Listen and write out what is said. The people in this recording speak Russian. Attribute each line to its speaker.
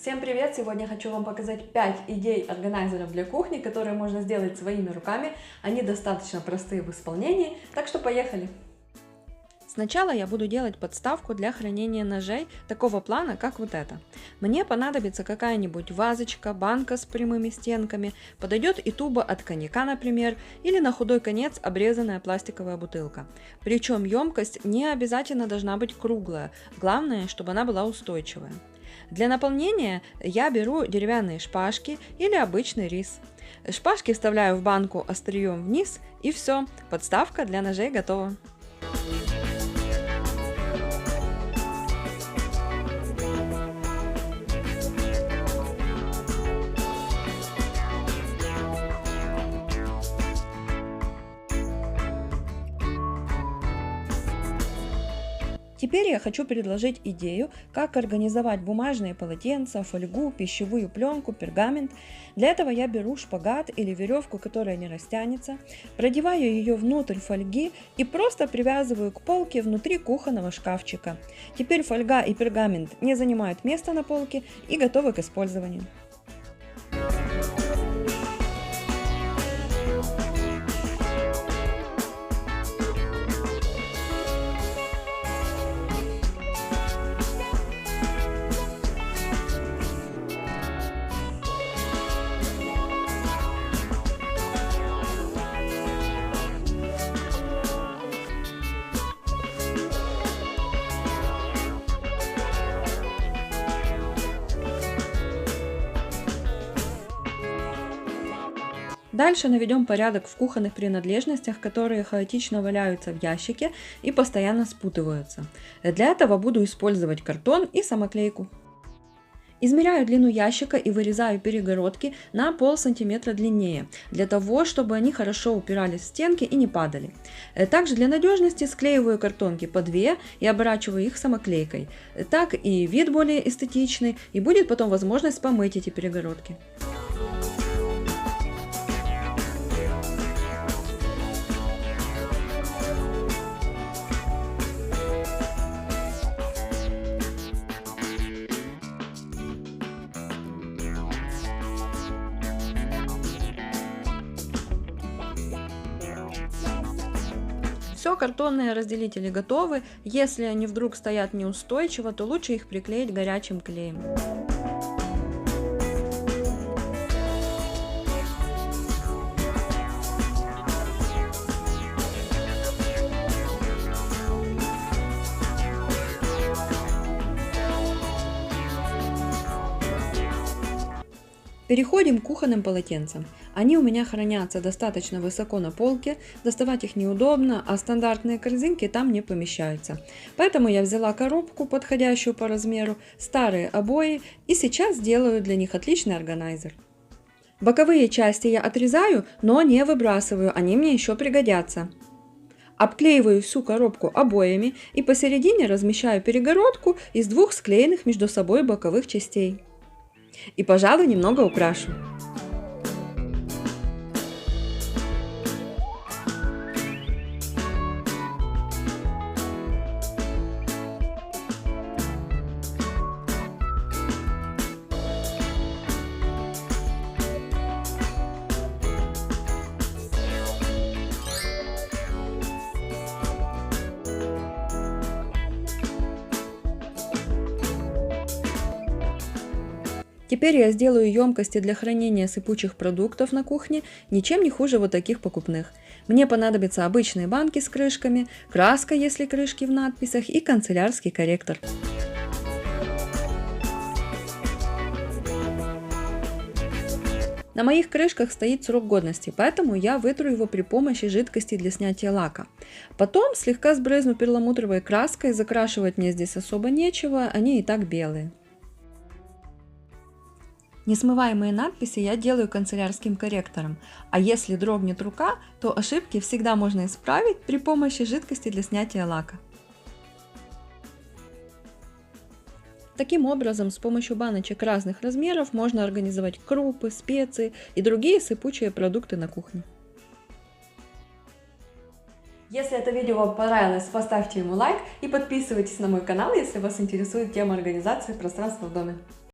Speaker 1: Всем привет! Сегодня хочу вам показать 5 идей органайзеров для кухни, которые можно сделать своими руками. Они достаточно простые в исполнении, так что поехали! Сначала я буду делать подставку для хранения ножей такого плана, как вот это. Мне понадобится какая-нибудь вазочка, банка с прямыми стенками, подойдет и туба от коньяка, например, или на худой конец обрезанная пластиковая бутылка. Причем емкость не обязательно должна быть круглая, главное, чтобы она была устойчивая. Для наполнения я беру деревянные шпажки или обычный рис. Шпажки вставляю в банку острием вниз, и все, подставка для ножей готова. Теперь я хочу предложить идею, как организовать бумажные полотенца, фольгу, пищевую пленку, пергамент. Для этого я беру шпагат или веревку, которая не растянется, продеваю ее внутрь фольги и просто привязываю к полке внутри кухонного шкафчика. Теперь фольга и пергамент не занимают места на полке и готовы к использованию. Дальше наведем порядок в кухонных принадлежностях, которые хаотично валяются в ящике и постоянно спутываются. Для этого буду использовать картон и самоклейку. Измеряю длину ящика и вырезаю перегородки на полсантиметра длиннее, для того, чтобы они хорошо упирались в стенки и не падали. Также для надежности склеиваю картонки по 2 и оборачиваю их самоклейкой. Так и вид более эстетичный, и будет потом возможность помыть эти перегородки. Все, картонные разделители готовы. Если они вдруг стоят неустойчиво, то лучше их приклеить горячим клеем. Переходим к кухонным полотенцам. Они у меня хранятся достаточно высоко на полке, доставать их неудобно, а стандартные корзинки там не помещаются. Поэтому я взяла коробку, подходящую по размеру, старые обои, и сейчас делаю для них отличный органайзер. Боковые части я отрезаю, но не выбрасываю, они мне еще пригодятся. Обклеиваю всю коробку обоями и посередине размещаю перегородку из 2 склеенных между собой боковых частей. И, пожалуй, немного украшу. Теперь я сделаю емкости для хранения сыпучих продуктов на кухне ничем не хуже вот таких покупных. Мне понадобятся обычные банки с крышками, краска, если крышки в надписях, и канцелярский корректор. На моих крышках стоит срок годности, поэтому я вытру его при помощи жидкости для снятия лака. Потом слегка сбрызну перламутровой краской, закрашивать мне здесь особо нечего, они и так белые. Несмываемые надписи я делаю канцелярским корректором, а если дрогнет рука, то ошибки всегда можно исправить при помощи жидкости для снятия лака. Таким образом, с помощью баночек разных размеров можно организовать крупы, специи и другие сыпучие продукты на кухне. Если это видео вам понравилось, поставьте ему лайк и подписывайтесь на мой канал, если вас интересует тема организации пространства в доме.